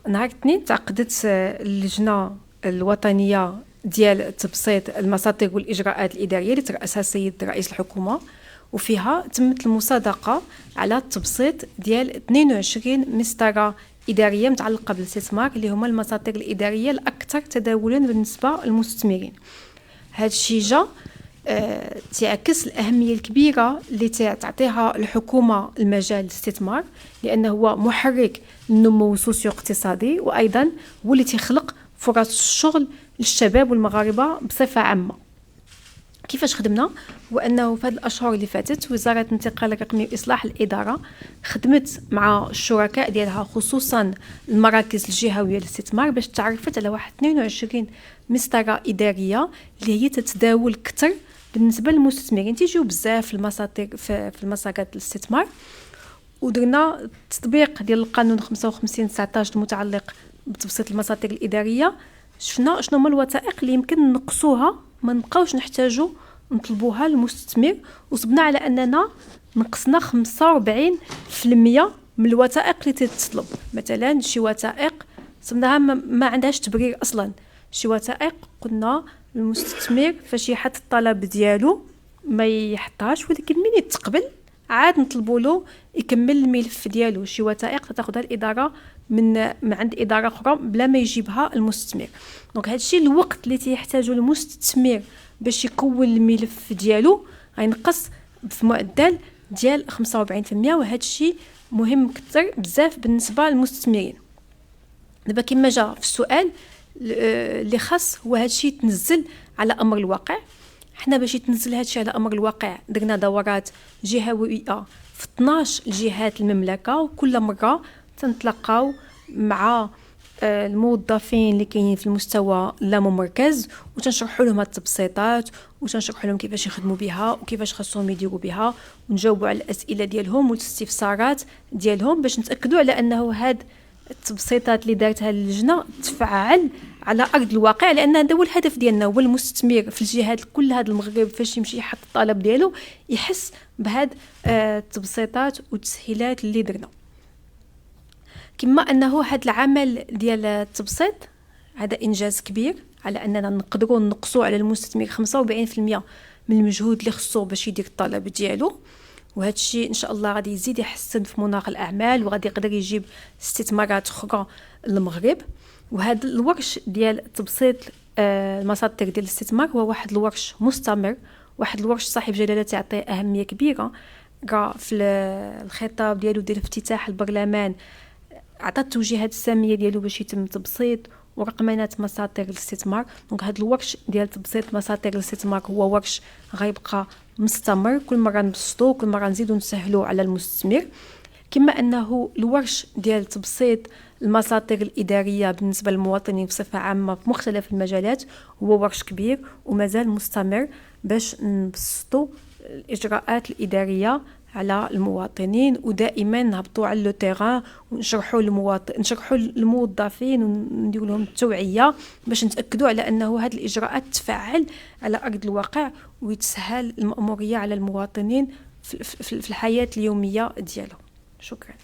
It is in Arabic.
نهار الاثنين تعقدت اللجنة الوطنية ديال تبسيط المساطر والإجراءات الإدارية اللي ترأسها السيد رئيس الحكومة، وفيها تمت المصادقة على التبسيط ديال 22 مسطرة إدارية متعلقة بالاستثمار اللي هما المساطر الإدارية الأكثر تداولا بالنسبة للمستثمرين. هذا الشيء جا تعكس الأهمية الكبيرة اللي تعطيها الحكومة المجال الاستثمار، لأنه هو محرك النمو السوسيو اقتصادي، وأيضا هو اللي تخلق فرص الشغل للشباب والمغاربة بصفة عامة. كيفاش خدمنا؟ وأنه في هذه الأشهر اللي فاتت وزارة الانتقال الرقمي وإصلاح الإدارة خدمت مع الشركاء ديالها خصوصا المراكز الجهوية للاستثمار باش تعرفت على واحد 22 مسطرة إدارية اللي هي تتداول كتر بالنسبة للمستثمرين، تيجيو بزاف في المساطر في المساقات الاستثمار. ودرنا تطبيق ديال القانون 55/19 المتعلق بتبسيط المساطر الإدارية. شفنا شنو هما الوثائق اللي يمكن نقصوها، ما نبقاوش نحتاجو نطلبوها للمستثمر، وصبنا على أننا نقصنا 45% من الوثائق اللي تتطلب. مثلا شي وثائق صبناها ما عندهاش تبرير أصلا، شي وثائق قلنا المستثمر فاش يحط الطلب ديالو ما يحطهاش، ولكن من يتقبل عاد نطلبوا له يكمل الملف ديالو. شي وثائق تاخذها الاداره من عند اداره اخرى بلا ما يجيبها المستثمر. دونك هادشي الوقت اللي تيحتاجو المستثمر باش يكون الملف ديالو غينقص في معدل ديال 45%، وهادشي مهم كثر بزاف بالنسبه للمستثمرين. دابا كما جا في السؤال اللي خاص هو هادشي يتنزل على امر الواقع. حنا باش يتنزل هادشي على امر الواقع درنا دورات جهويه في 12 جهات المملكه، وكل مره تنتلاقاو مع الموظفين اللي كاينين في المستوى اللاممركز وتنشرحوا لهم التبسيطات وتنشرحوا لهم كيفاش يخدموا بها وكيفاش خاصهم يديروا بها، ونجاوبوا على الاسئله ديالهم والاستفسارات ديالهم باش نتاكدوا على انه هاد التبسيطات اللي دارتها اللجنه تفعل على ارض الواقع، لان هذا هو الهدف ديالنا، هو المستثمر في الجهات كل هذا المغرب فاش يمشي يحط الطلب ديالو يحس بهاد التبسيطات والتسهيلات اللي درنا. كما انه هذا العمل ديال التبسيط هذا انجاز كبير على اننا نقدروا نقصوا على المستثمر 45% من المجهود اللي خصو باش يدير الطلب ديالو، وهذا الشيء ان شاء الله غادي يزيد يحسن في مناخ الاعمال وغادي يقدر يجيب استثمارات اخرى للمغرب. وهذا الورش ديال تبسيط المساطر ديال الاستثمار هو واحد الورش مستمر، واحد الورش صاحب جلاله تعطيه اهميه كبيره. في الخطاب ديالو ديال افتتاح البرلمان عطى التوجيهات الساميه ديالو باش يتم تبسيط ورقمنه مساطر الاستثمار. دونك هذا الورش ديال تبسيط مساطر الاستثمار هو ورش غيبقى مستمر، كل مره نبسطوه كل مره نزيدو نسهلوا على المستثمر. كما انه الورش ديال تبسيط المساطر الاداريه بالنسبه للمواطنين بصفه عامه في مختلف المجالات هو ورش كبير ومازال مستمر باش نبسطوا الاجراءات الاداريه على المواطنين، ودائما نهبطوا على لو تيران ونشرحوا للموظفين ونديروا لهم التوعيه باش نتاكدوا على انه هذه الاجراءات تفعل على ارض الواقع ويتسهل المأموريه على المواطنين في الحياه اليوميه ديالهم. شكرا.